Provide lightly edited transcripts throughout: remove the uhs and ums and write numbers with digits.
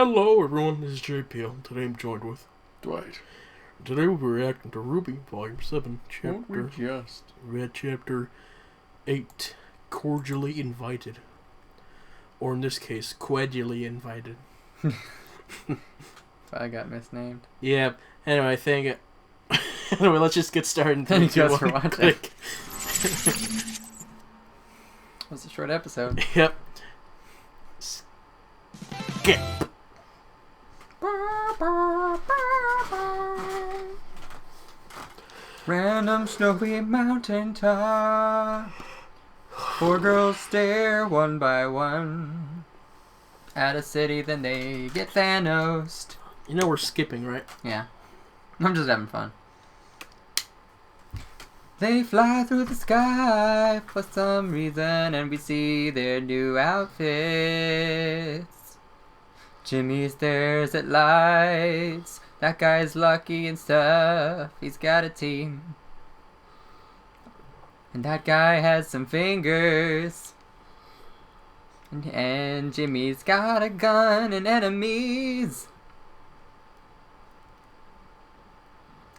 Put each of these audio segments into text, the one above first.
Hello everyone, this is JPL. Today I'm joined with Dwight. Today we'll be reacting to RWBY Volume 7, Won't we just? we had Chapter 8, Cordially Invited. Or in this case, Quedully Invited. I got misnamed. Yeah, anyway, I think... anyway, let's just get started. Thank you guys for watching. It was a short episode. Yep. Skip. Random snowy mountain top. 4 girls stare one by one at a city, then they get Thanos'd. You know we're skipping, right? Yeah. I'm just having fun. They fly through the sky for some reason, and we see their new outfits. Jimmy stares at lights. That guy's lucky and stuff. He's got a team. And that guy has some fingers. And Jimmy's got a gun and enemies.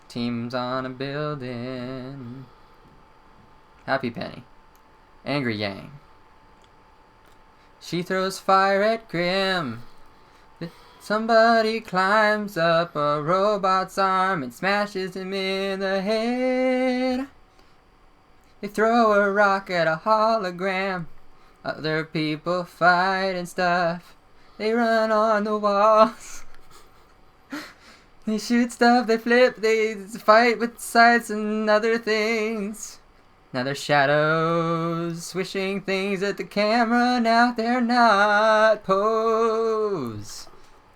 Team's on a building. Happy Penny. Angry Yang. She throws fire at Grim. Somebody climbs up a robot's arm and smashes him in the head. They throw a rock at a hologram. Other people fight and stuff. They run on the walls. They shoot stuff, they flip, they fight with sights and other things. Now they're shadows, swishing things at the camera. Now they're not. Pose.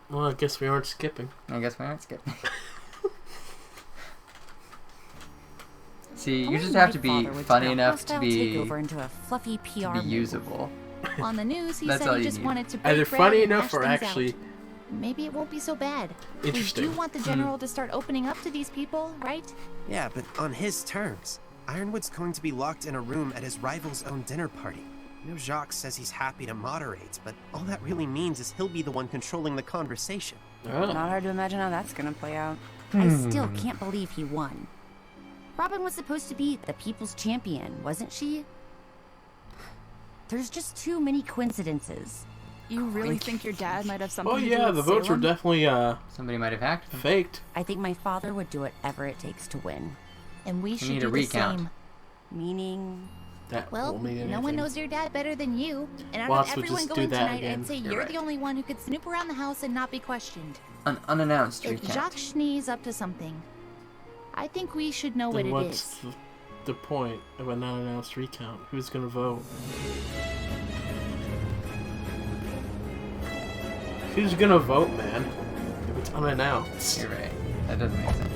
Well, I guess we aren't skipping. I guess we aren't skipping. See, you just have to be funny enough to be into a fluffy PR usable. On the news, he That's said all he you just need. wanted to break Either bread funny and enough hash or things actually... out. Maybe it won't be so bad. Interesting. We do want the general to start opening up to these people, right? Yeah, but on his terms. Ironwood's going to be locked in a room at his rival's own dinner party. I know Jacques says he's happy to moderate, but all that really means is he'll be the one controlling the conversation. Oh. Not hard to imagine how that's gonna play out. I still can't believe he won. Robin was supposed to be the people's champion, wasn't she? There's just too many coincidences. You really think your dad might have something Oh to do yeah, with the votes were Salem? definitely Somebody might have hacked them. faked. I think my father would do whatever it takes to win. And we should need do a the recount. same. Meaning... That Well, won't mean no anything. one knows your dad better than you. And out Watts of would everyone just do going that tonight, again. I'd say You're you're right. the only one who could snoop around the house and not be questioned. An unannounced If recount. Jacques Schnee's up to something, I think we should know what Then it what's is. the point of an unannounced recount? Who's gonna vote? Who's gonna vote, man? If it's unannounced. You're right. That doesn't make sense.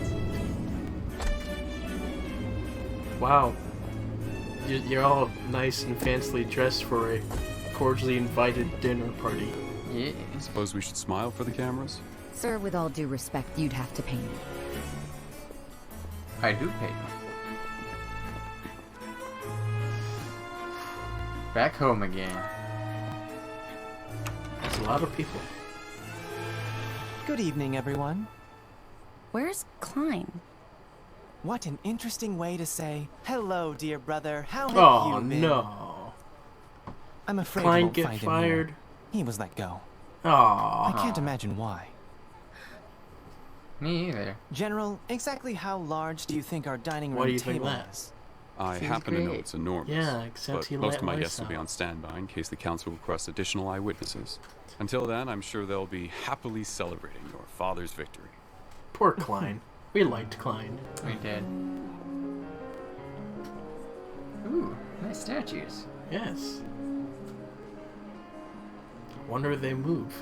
Wow. You're all nice and fancily dressed for a cordially invited dinner party. Yeah. Suppose we should smile for the cameras? Sir, with all due respect, you'd have to pay me. I do pay. Back home again. There's a lot of people. Good evening, everyone. Where's Klein? What an interesting way to say, hello, dear brother, how have Oh you been? no. I'm afraid Klein you won't get find fired. him here. He was let go. Aww. I can't imagine why. Me either. General, exactly how large do you think our dining Why room do you think table that? is? I Seems happen to know great. it's enormous. Yeah, except but he most let of my lice guests will be out. on standby in case the council requests additional eyewitnesses. Until then, I'm sure they'll be happily celebrating your father's victory. Poor Klein. We liked Klein. We did. Ooh, nice statues. Yes. Wonder if they move.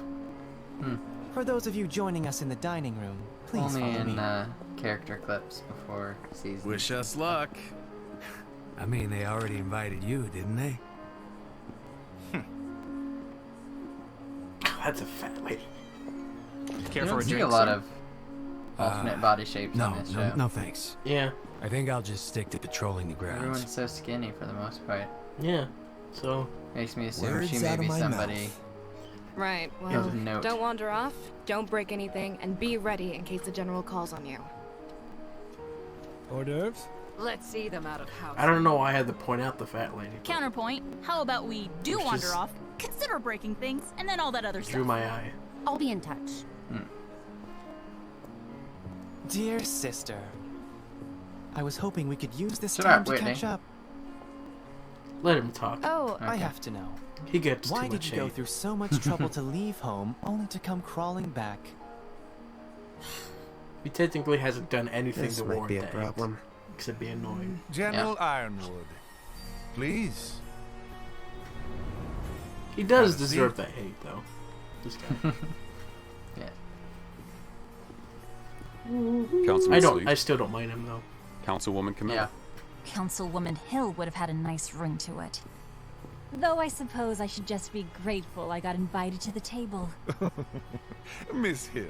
For those of you joining us in the dining room, please Only follow in me. character clips before season. Wish us luck. I mean, they already invited you, didn't they? That's a fat lady. You don't see a lot of alternate body shapes No, on this show. no thanks. Yeah, I think I'll just stick to patrolling the grounds. Everyone's so skinny for the most part. yeah. So, Makes me assume Words she out may of be my somebody mouth. Right, Here's well, a note. don't wander off, don't break anything, and be ready in case the general calls on you. Hors d'oeuvres? Let's see them out of house. I don't know why I had to point out the fat lady. but Counterpoint, how about we do Which wander is- off, consider breaking things, and then all that other Drew stuff. my eye. I'll be in touch. Dear sister, I was hoping we could use this Shut time up, to Whitney. catch up. Let him talk. Oh, I Okay. have to know. He gets Why too did much you go hate. through so much trouble to leave home, only to come crawling back? He technically hasn't done anything This to might warrant be a that problem. hate, except be annoying. General Ironwood, please. He does Have a deserve seat. that hate, though. This guy. Yeah. Councilman Sleep, I still don't mind him though. Councilwoman Camilla. Yeah. Councilwoman Hill would have had a nice ring to it. Though I suppose I should just be grateful I got invited to the table. Miss Hill,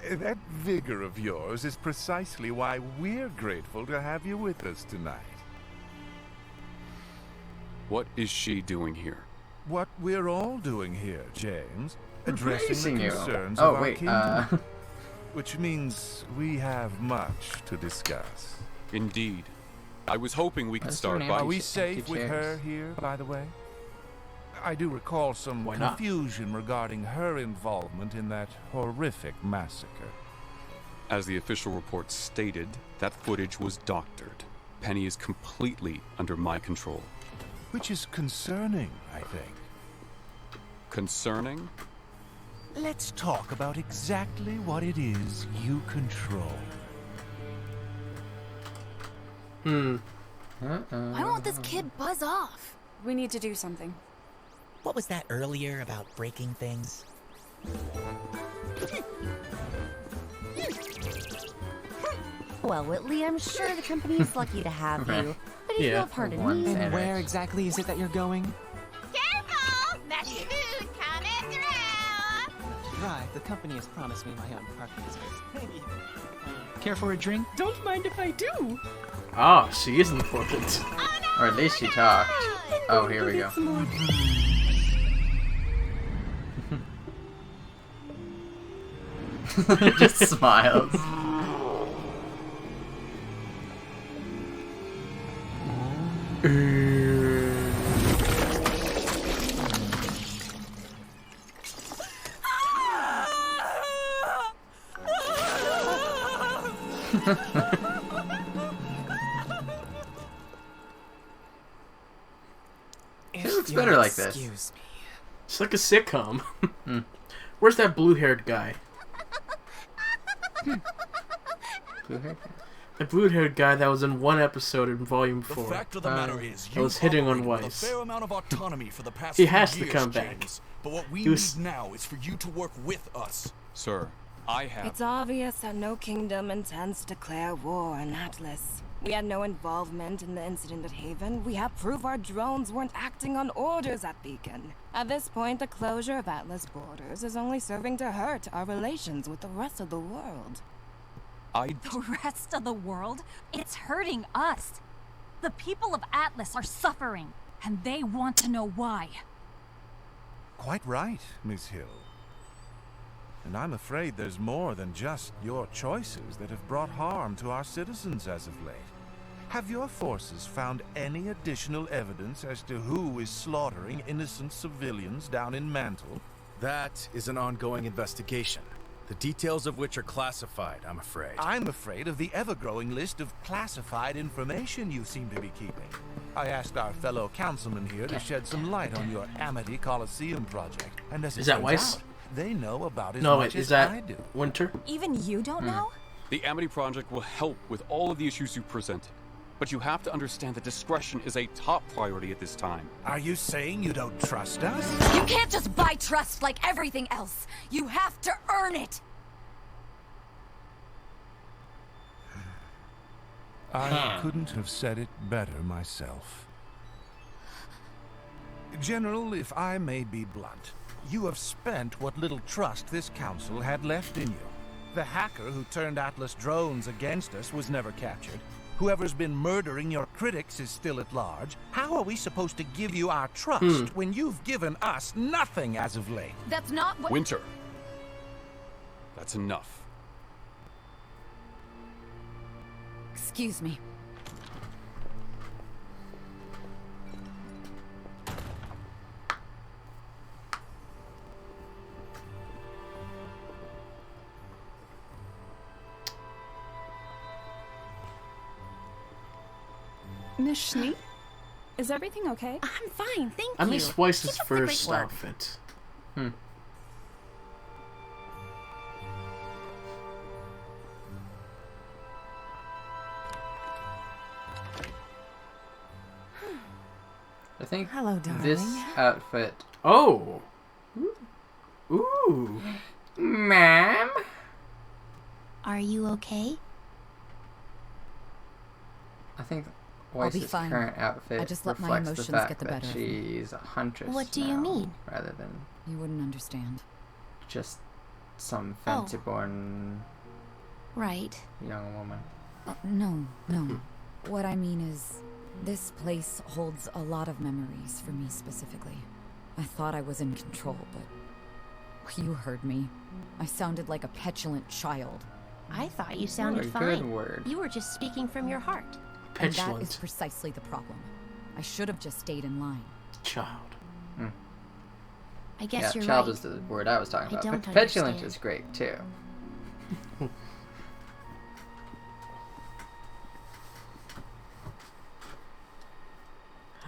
that vigor of yours is precisely why we're grateful to have you with us tonight. What is she doing here? What we're all doing here, James, We're addressing praising the you. concerns Oh of our wait, kingdom, which means we have much to discuss. Indeed. I was hoping we could Let's start do an by... Are we Empty safe with her chairs. here, by the way? I do recall some Why not? confusion regarding her involvement in that horrific massacre. As the official report stated, that footage was doctored. Penny is completely under my control. Which is concerning, I think. Concerning? Let's talk about exactly what it is you control. Why won't this kid buzz off? we need to do something. What was that earlier about breaking things? Well, Whitley, I'm sure the company's lucky to have you. But if Yeah. you'll pardon One me, second. And Sandwich. where exactly is it that you're going? Careful! Messy food coming through! Right, the company has promised me my own parking space. Care for a drink? Don't mind if I do. Ah, she is important. or at least she talked. Oh, here we go. Just smiles. It looks better like this. Excuse me. It's like a sitcom. Where's that blue-haired guy? Blue hair? The blue-haired guy that was in one episode in Volume 4. The fact of the matter is, I you was hitting on operated with Weiss. a fair amount of autonomy for the past He few has to years, come back. James. But what we He was- need now is for you to work with us. Sir, I have... It's obvious that no kingdom intends to declare war on Atlas. We had no involvement in the incident at Haven. We have proof our drones weren't acting on orders at Beacon. At this point, the closure of Atlas borders is only serving to hurt our relations with the rest of the world. The rest of the world? It's hurting us. The people of Atlas are suffering, and they want to know why. Quite right, Miss Hill. And I'm afraid there's more than just your choices that have brought harm to our citizens as of late. Have your forces found any additional evidence as to who is slaughtering innocent civilians down in Mantle? That is an ongoing investigation, the details of which are classified, I'm afraid. I'm afraid of the ever-growing list of classified information you seem to be keeping. I asked our fellow councilman here to shed some light on your Amity Coliseum project, and as it Is that turns Weiss? out, they know about as No, much wait, is as that I do. Winter? Even you don't know? The Amity Project will help with all of the issues you presented. But you have to understand that discretion is a top priority at this time. Are you saying you don't trust us? You can't just buy trust like everything else. You have to earn it. I couldn't have said it better myself. General, if I may be blunt, you have spent what little trust this council had left in you. The hacker who turned Atlas drones against us was never captured. Whoever's been murdering your critics is still at large. How are we supposed to give you our trust when you've given us nothing as of late? That's not what— Winter. That's enough. Excuse me. Miss Schnee? Is everything okay? I'm fine, thank you. I miss Weiss's Keep up the great first work. outfit. I think Hello, darling. this outfit. Oh! Ooh! Ma'am? Are you okay? I think I'll be Weiss's fine. current outfit I just let my reflects emotions the fact get the that better of me. she's a huntress What do you now, mean? rather than You wouldn't understand. just some Oh. fancy-born Right. young woman. No. What I mean is, this place holds a lot of memories for me specifically. I thought I was in control, but you heard me. I sounded like a petulant child. I thought you sounded What a fine. good word. You were just speaking from your heart. And that Petulant. is precisely the problem. I should have just stayed in line. Child. I guess Yeah, you're child right. is the word I was talking I about. don't But petulant understand. is great too.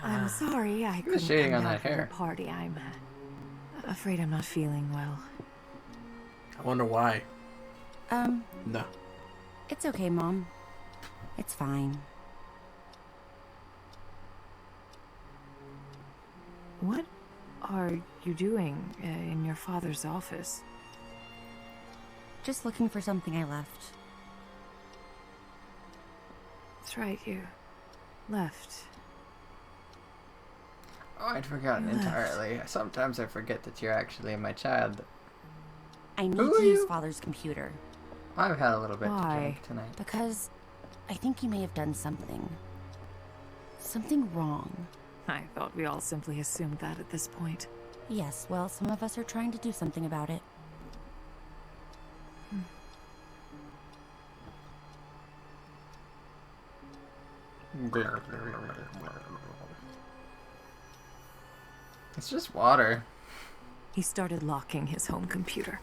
I'm sorry I Look at the couldn't shading come on down that for hair. the party. I'm afraid I'm not feeling well. I wonder why. No. It's okay, Mom. It's fine. What are you doing in your father's office? Just looking for something I left. That's right, you left. Oh, I'd forgotten You left. entirely. Sometimes I forget that you're actually my child. I need Who to are use you? Father's computer. I've had a little bit to Why? drink tonight. Because I think you may have done something. Something wrong. I thought we all simply assumed that at this point. Yes, well, some of us are trying to do something about it. It's just water. He started locking his home computer.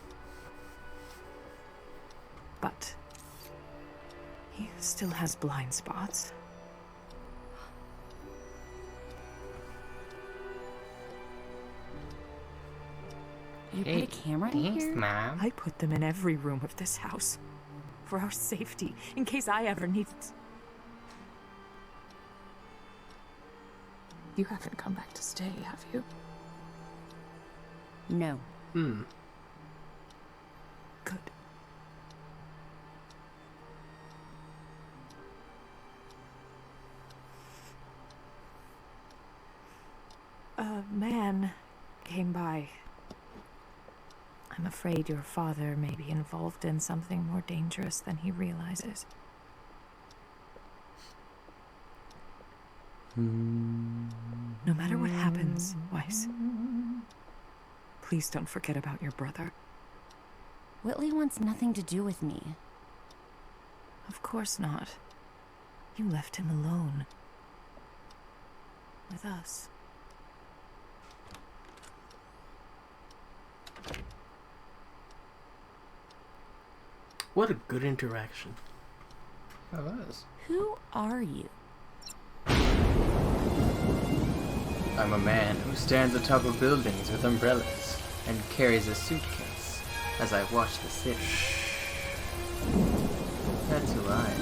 But he still has blind spots. You put a camera in Thanks, here? Mom. I put them in every room of this house. For our safety, in case I ever needed... You haven't come back to stay, have you? No. Good. A man came by. I'm afraid your father may be involved in something more dangerous than he realizes. No matter what happens, Weiss, please don't forget about your brother. Whitley wants nothing to do with me. Of course not. You left him alone. With us. What a good interaction. That was. Who are you? I'm a man who stands atop of buildings with umbrellas and carries a suitcase as I watch the city. That's who I am.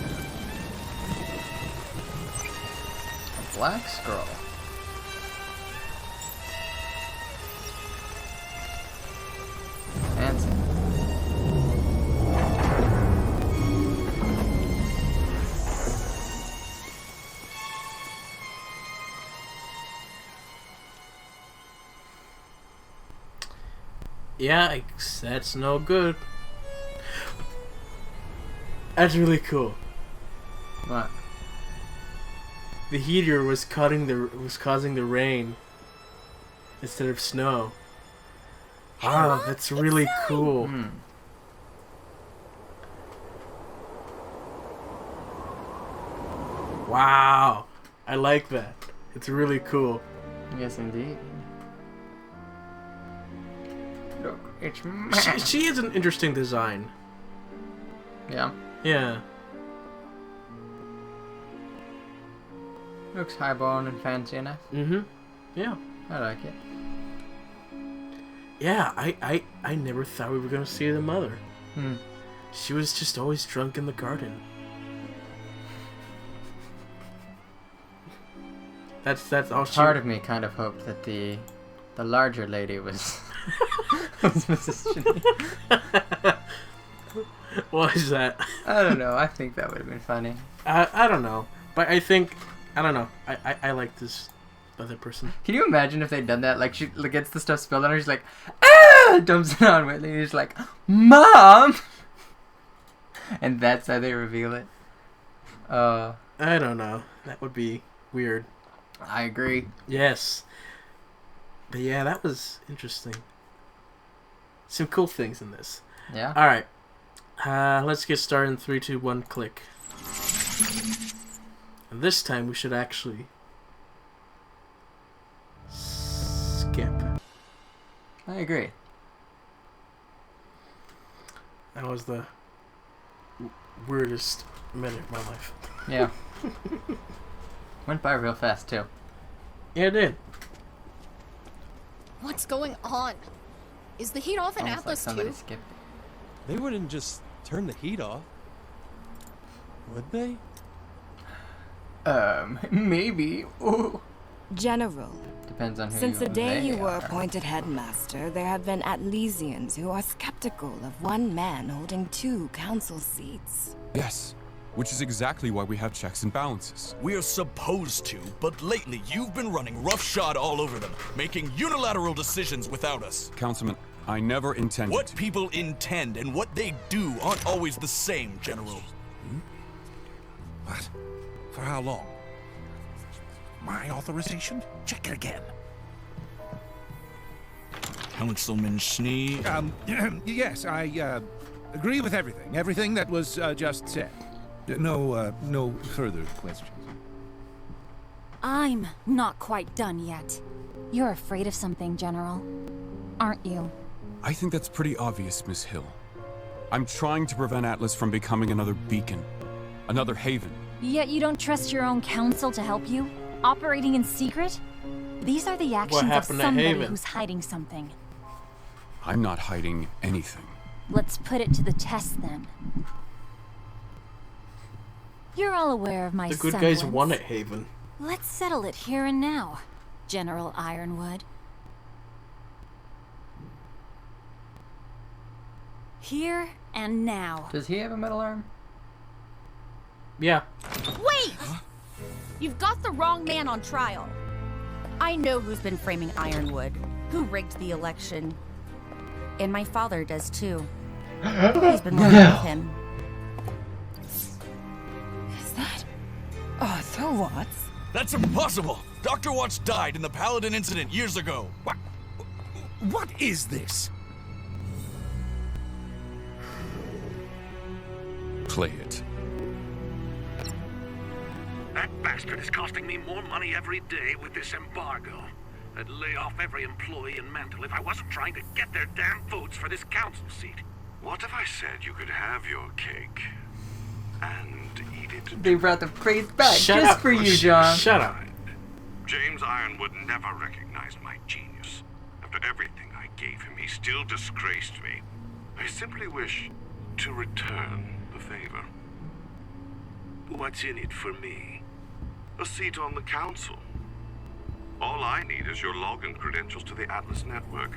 A black scroll. Fancy. Yeah, that's no good. That's really cool. What? the heater was causing the rain instead of snow. Wow, that's really cool. Wow, I like that. It's really cool. Yes, indeed. Look, it's she has an interesting design. Yeah. Yeah. Looks highball and fancy enough. Mm-hmm. Yeah. I like it. Yeah, I never thought we were gonna see the mother. She was just always drunk in the garden. That's all she... Part of me kind of hoped that the larger lady was Mrs. Jannimation. Why is that? I don't know. I think that would have been funny. I don't know. But I think... I don't know. I like this other person. Can you imagine if they'd done that? Like, she gets the stuff spilled on her, she's like, ah! Dumps it on Whitley, and he's like, Mom! And that's how they reveal it. I don't know. That would be weird. I agree. Yes. But yeah, that was interesting. Some cool things in this. Yeah. Alright. Let's get started in 3, 2, 1, click. And this time we should actually skip. I agree. That was the weirdest minute of my life. Yeah. Went by real fast, too. Yeah, it did. What's going on? Is the heat off in Almost like Atlas somebody too? skipped it. They wouldn't just turn the heat off, would they? Maybe. Ooh. General. Depends on who Since the day you were are. appointed headmaster, there have been Atlesians who are skeptical of one man holding 2 council seats. Yes, which is exactly why we have checks and balances. We're supposed to, but lately you've been running roughshod all over them, making unilateral decisions without us. Councilman, I never intended What to. people intend and what they do aren't always the same, General. What? For how long? My authorization? Check it again. Councilman Schnee. Yes, I agree with everything. Everything that was just said. No further questions. I'm not quite done yet. You're afraid of something, General. Aren't you? I think that's pretty obvious, Miss Hill. I'm trying to prevent Atlas from becoming another beacon. Another haven. Yet you don't trust your own council to help you? Operating in secret? These are the actions of happened to somebody Haven? who's hiding something. I'm not hiding anything. Let's put it to the test then. You're all aware of my The good guys semblance. won at Haven. Let's settle it here and now, General Ironwood. Here and now. Does he have a metal arm? Yeah. Wait! You've got the wrong man on trial. I know who's been framing Ironwood, who rigged the election. And my father does too. He's been working with him. Is that Arthur Watts? That's impossible! Dr. Watts died in the Paladin incident years ago. What is this? Play it. That bastard is costing me more money every day with this embargo. I'd lay off every employee in Mantle if I wasn't trying to get their damn votes for this council seat. What if I said you could have your cake and eat it? They brought the praise back Shut just up. for you, John. Shut up. James Ironwood never recognized my genius. After everything I gave him, he still disgraced me. I simply wish to return the favor. What's in it for me? A seat on the council. All I need is your login credentials to the Atlas network.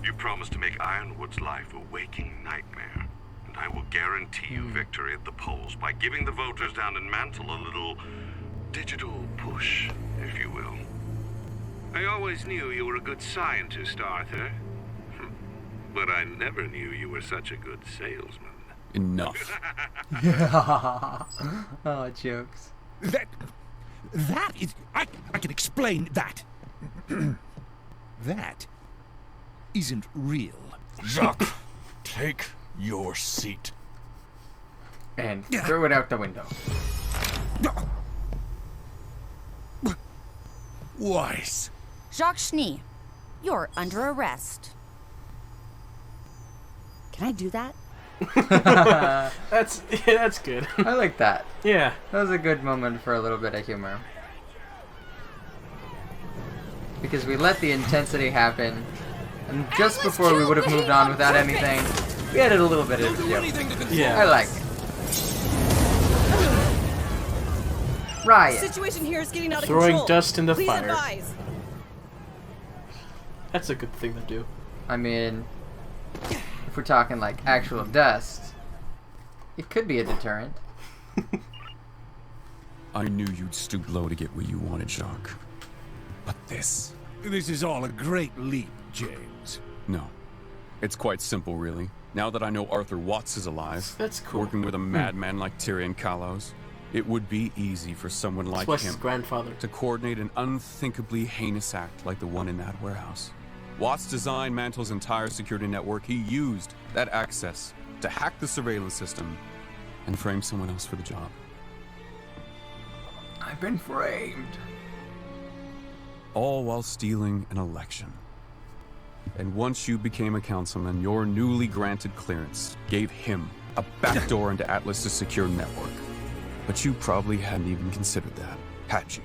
You promised to make Ironwood's life a waking nightmare, and I will guarantee you victory at the polls by giving the voters down in Mantle a little digital push, if you will. I always knew you were a good scientist, Arthur. But I never knew you were such a good salesman. Enough. Oh, jokes. That is... I can explain that. That isn't real. Jacques, take your seat. And throw it out the window. Weiss. Jacques Schnee, you're under arrest. Can I do that? That's good. I like that. Yeah. That was a good moment for a little bit of humor. Because we let the intensity happen, and just before we would have moved on without anything, we added a little bit of a joke. Yeah. I like it. Riot. Situation here is getting out of Throwing control. dust in the Please fire. Advise. That's a good thing to do. I mean, if we're talking like actual dust, it could be a deterrent. I knew you'd stoop low to get what you wanted, Jacques. But this... This is all a great leap, James. No. It's quite simple, really. Now that I know Arthur Watts is alive, that's cool. Working with a madman like Tyrion Kalos, it would be easy for someone like West's him grandfather to coordinate an unthinkably heinous act like the one in that warehouse. Watts designed Mantle's entire security network. He used that access to hack the surveillance system and frame someone else for the job. I've been framed. All while stealing an election. And once you became a councilman, your newly granted clearance gave him a backdoor into Atlas's secure network. But you probably hadn't even considered that, had you?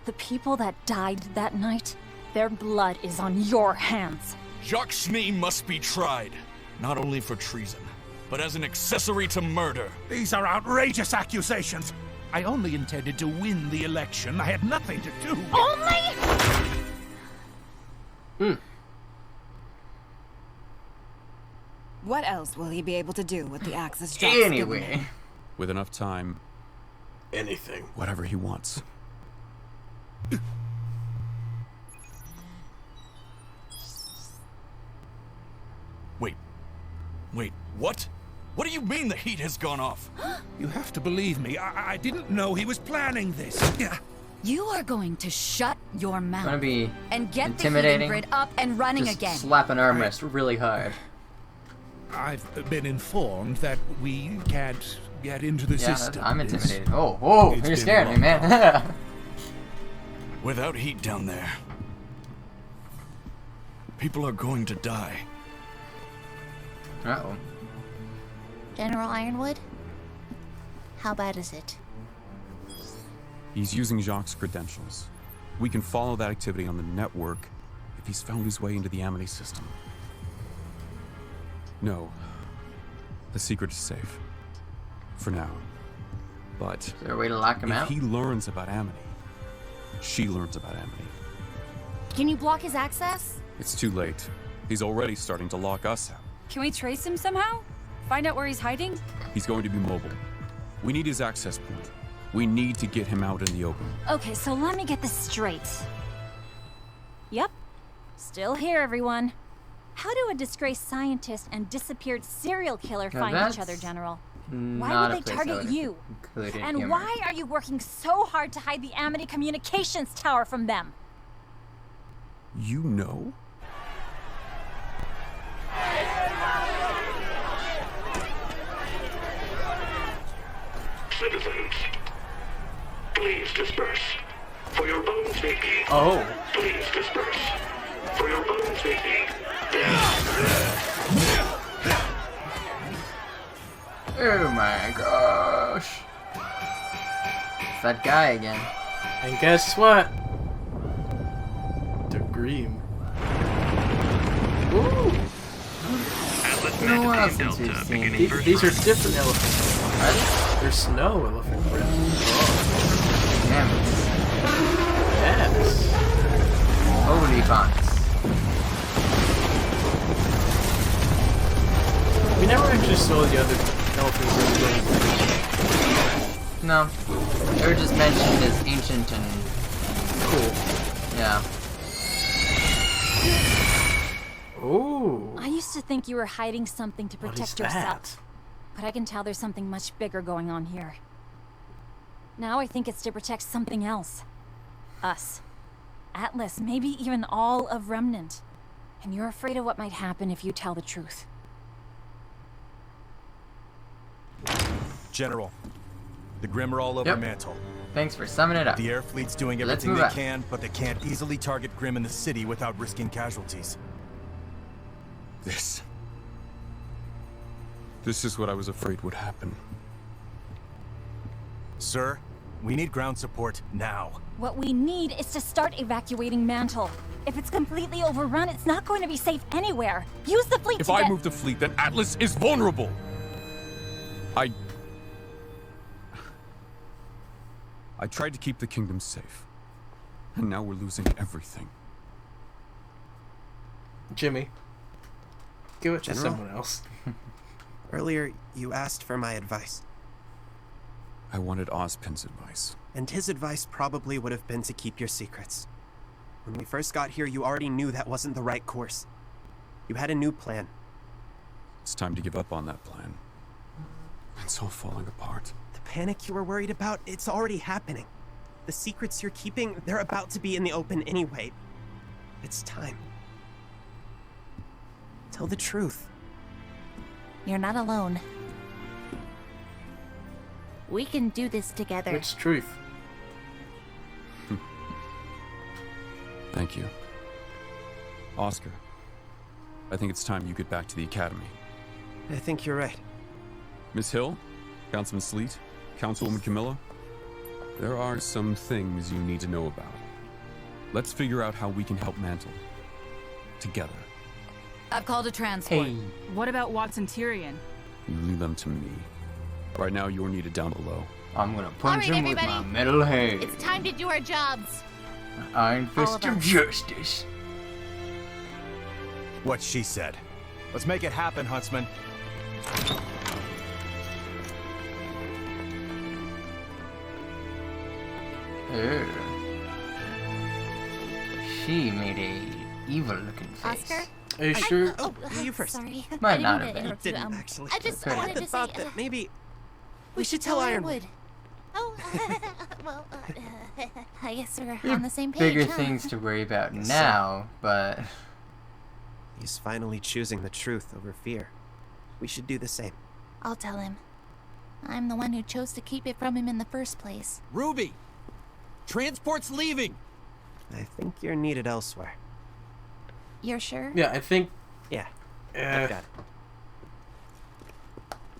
The people that died that night, their blood is on your hands. Jacques Schnee must be tried, not only for treason, but as an accessory to murder. These are outrageous accusations. I only intended to win the election. I had nothing to do with... Only? What else will he be able to do with the access Jacques Anyway. given him? With enough time, anything. Whatever he wants. Wait, what? What do you mean the heat has gone off? You have to believe me. I didn't know he was planning this. You are going to shut your mouth Gonna be and get the intimidating. heating grid up and running Just again. slap an armrest really hard. I've been informed that we can't get into the Yeah, system. I'm intimidated. Oh, It's you're been scaring me, long. man. Without heat down there, people are going to die. Uh-oh. General Ironwood? How bad is it? He's using Jacques' credentials. We can follow that activity on the network if he's found his way into the Amity system. No. The secret is safe. For now. But Is there a way to lock him if out? he learns about Amity, she learns about Amity. Can you block his access? It's too late. He's already starting to lock us out. Can we trace him somehow? Find out where he's hiding? He's going to be mobile. We need his access point. We need to get him out in the open. Okay, so let me get this straight. Yep. Still here, everyone. How do a disgraced scientist and disappeared serial killer Now find each that's other, General? Why not would a they place I target would you? include in And humor. why are you working so hard to hide the Amity Communications Tower from them? You know? Citizens, please disperse. For your bones may be. Oh. Please disperse. For your bones may be. Oh my gosh. It's that guy again. And guess what? The Green. Ooh. Atlas Been a while Manatee since we've Delta seen beginning these. first These are different elephants. Are they? They're snow elephant breath. Mammoths. Yes. Holy fonts. We never actually saw the other elephants. No. They were just mentioned as ancient and cool. Yeah. Ooh. I used to think you were hiding something to What protect is that? yourself. But I can tell there's something much bigger going on here. Now I think it's to protect something else. Us. Atlas, maybe even all of Remnant. And you're afraid of what might happen if you tell the truth. General, the Grimm are all over Mantle. Thanks for summing it up. The air fleet's doing Let's everything move they on. can, but they can't easily target Grimm in the city without risking casualties. This is what I was afraid would happen. Sir, we need ground support now. What we need is to start evacuating Mantle. If it's completely overrun, it's not going to be safe anywhere. Use the fleet If to I get... move the fleet, then Atlas is vulnerable. I tried to keep the kingdom safe, and now we're losing everything. Jimmy, give it to General? someone else. Earlier, you asked for my advice. I wanted Ozpin's advice. And his advice probably would have been to keep your secrets. When we first got here, you already knew that wasn't the right course. You had a new plan. It's time to give up on that plan. It's all falling apart. The panic you were worried about, it's already happening. The secrets you're keeping, they're about to be in the open anyway. It's time. Tell the truth. You're not alone. We can do this together. Which truth? Thank you. Oscar, I think it's time you get back to the academy. I think you're right. Miss Hill, Councilman Sleet, Councilwoman Camilla, there are some things you need to know about. Let's figure out how we can help Mantle. Together. I've called a transport. Hey. What about Watson Tyrion? You leave them to me. Right now, you're needed down below. I'm gonna punch All right, him with my everybody. metal hand. It's time to do our jobs. Iron All Fist of of us. Justice. What she said. Let's make it happen, Huntsman. Ew. She made a evil-looking face. Oscar? Are you sure? Oh, you first. Sorry. Might I didn't not mean have to been. interrupt you. Didn't actually. I just Could've. wanted to say. thought that maybe we should tell Ironwood. Oh, well, I guess we're There are on the same page. bigger huh? things to worry about Yes, now, but He's finally choosing the truth over fear. We should do the same. I'll tell him. I'm the one who chose to keep it from him in the first place. Ruby! Transport's leaving! I think you're needed elsewhere. You're sure? Yeah, I think Yeah, I've got it.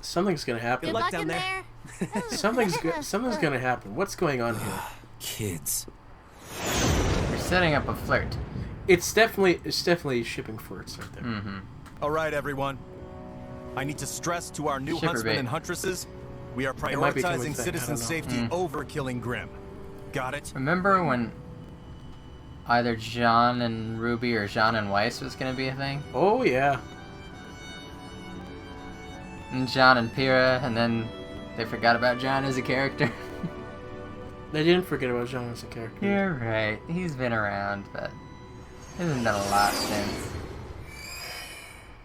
something's gonna happen. Good luck in there. Something's gonna happen. What's going on here? Kids. we're setting up a flirt. It's definitely shipping flirts right there. Mm-hmm. All right, everyone. I need to stress to our new Shipper huntsmen bait. and huntresses, we are It might be coming prioritizing thing, I citizen don't know. safety over killing Grimm. Got it? Remember when either John and Ruby or John and Weiss was gonna be a thing? Oh yeah. And John and Pyrrha, and then they forgot about John as a character. They didn't forget about John as a character. You're right. He's been around, but hasn't done a lot since.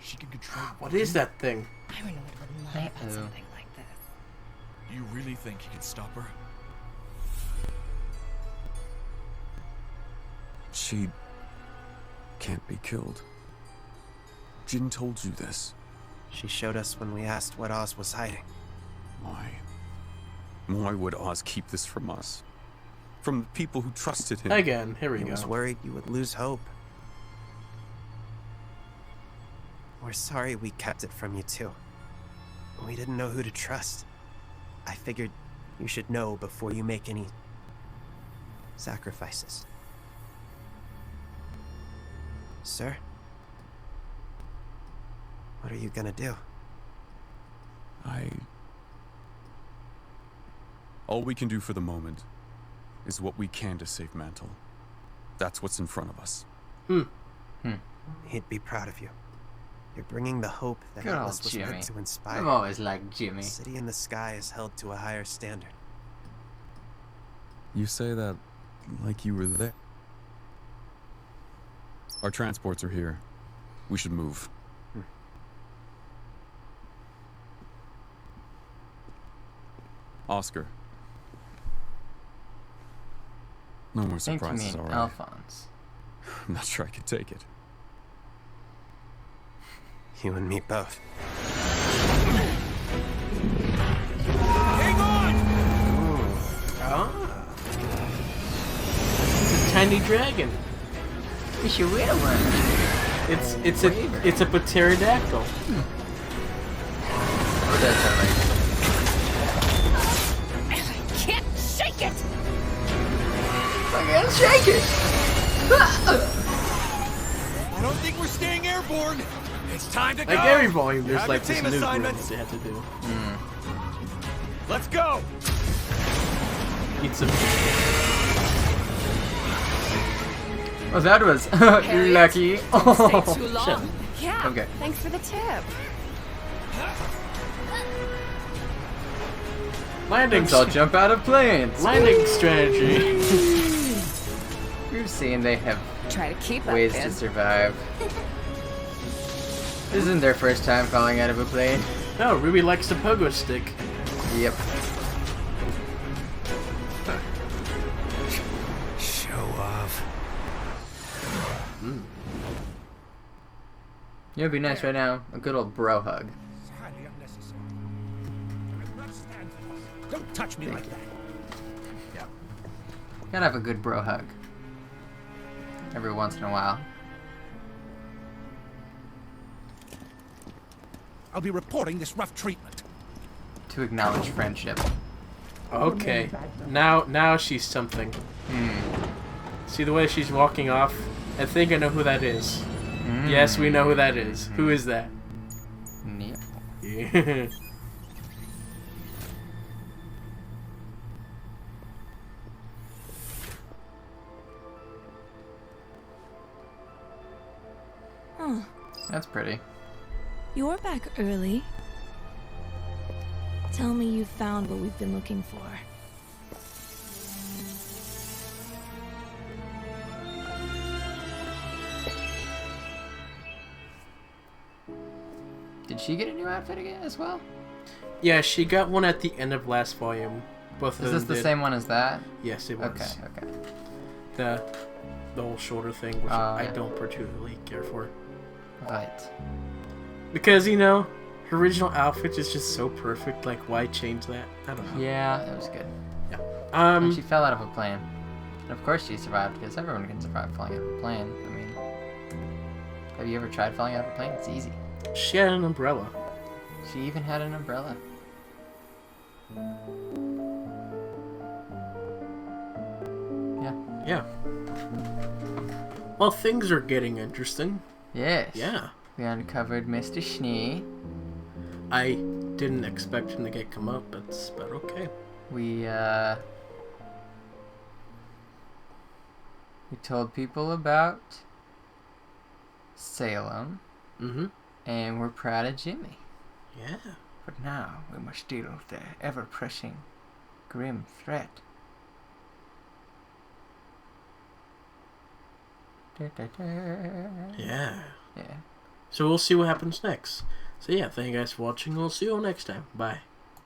She can control. What is that thing? Ironwood would lie about Uh-oh. something like this. You really think you can stop her? She can't be killed. Jin told you this. She showed us when we asked what Oz was hiding. Why? Why would Oz keep this from us? From the people who trusted him? Again, here we He go. was worried you would lose hope. We're sorry we kept it from you too. We didn't know who to trust. I figured you should know before you make any sacrifices. Sir? What are you gonna do? All we can do for the moment is what we can to save Mantle. That's what's in front of us. He'd be proud of you. You're bringing the hope that Good old Atlas was Jimmy. meant to inspire. I've always liked Jimmy. The city in the sky is held to a higher standard. You say that like you were there. Our transports are here. We should move. Oscar, No more I think you surprises, mean alright? Alphonse. I'm not sure I could take it. You and me both. Hang on! Ah. It's a tiny dragon. It's your real one. It's a pterodactyl. Oh, that's alright. I can't shake it! I can't shake it! I don't think we're staying airborne. It's time to go. Like every volume, there's Have like your this team new room assignments. that they have to do. Let's go. Eat some. Oh, that was lucky. Don't stay too long. Yeah. Okay. Thanks for the tip. Landing. I'll jump out of planes. Landing strategy. You've seen they have Try to keep up, ways kid. to survive. This isn't their first time falling out of a plane. No, Ruby likes the pogo stick. Yep. Show off. You know, it'd be nice right now, a good old bro hug. Don't touch me like that. Yeah. Gotta have a good bro hug. Every once in a while. I'll be reporting this rough treatment. To acknowledge friendship. Okay. Now she's something. See the way she's walking off? I think I know who that is. Yes, we know who that is. Who is that? Yep. Yeah. Huh. That's pretty. You're back early. Tell me you found what we've been looking for. Did she get a new outfit again as well? Yeah, she got one at the end of last volume. Both of Is them this the did. same one as that? Yes, it was. Okay. The whole shoulder thing, which I yeah. don't particularly care for. Right. Because, you know, her original outfit is just so perfect. Like, why change that? I don't know. Yeah, it was good. Yeah. And she fell out of a plane. And of course she survived, because everyone can survive falling out of a plane. I mean, have you ever tried falling out of a plane? It's easy. She had an umbrella. She even had an umbrella. Yeah. Yeah. Well, things are getting interesting. Yes. Yeah. We uncovered Mr. Schnee. I didn't expect him to get come up, but okay. We told people about Salem. Mm-hmm. And we're proud of Jimmy. Yeah. But now we must deal with the ever-pressing, grim threat. Yeah. Yeah. So we'll see what happens next. So yeah, thank you guys for watching. We'll see you all next time. Bye.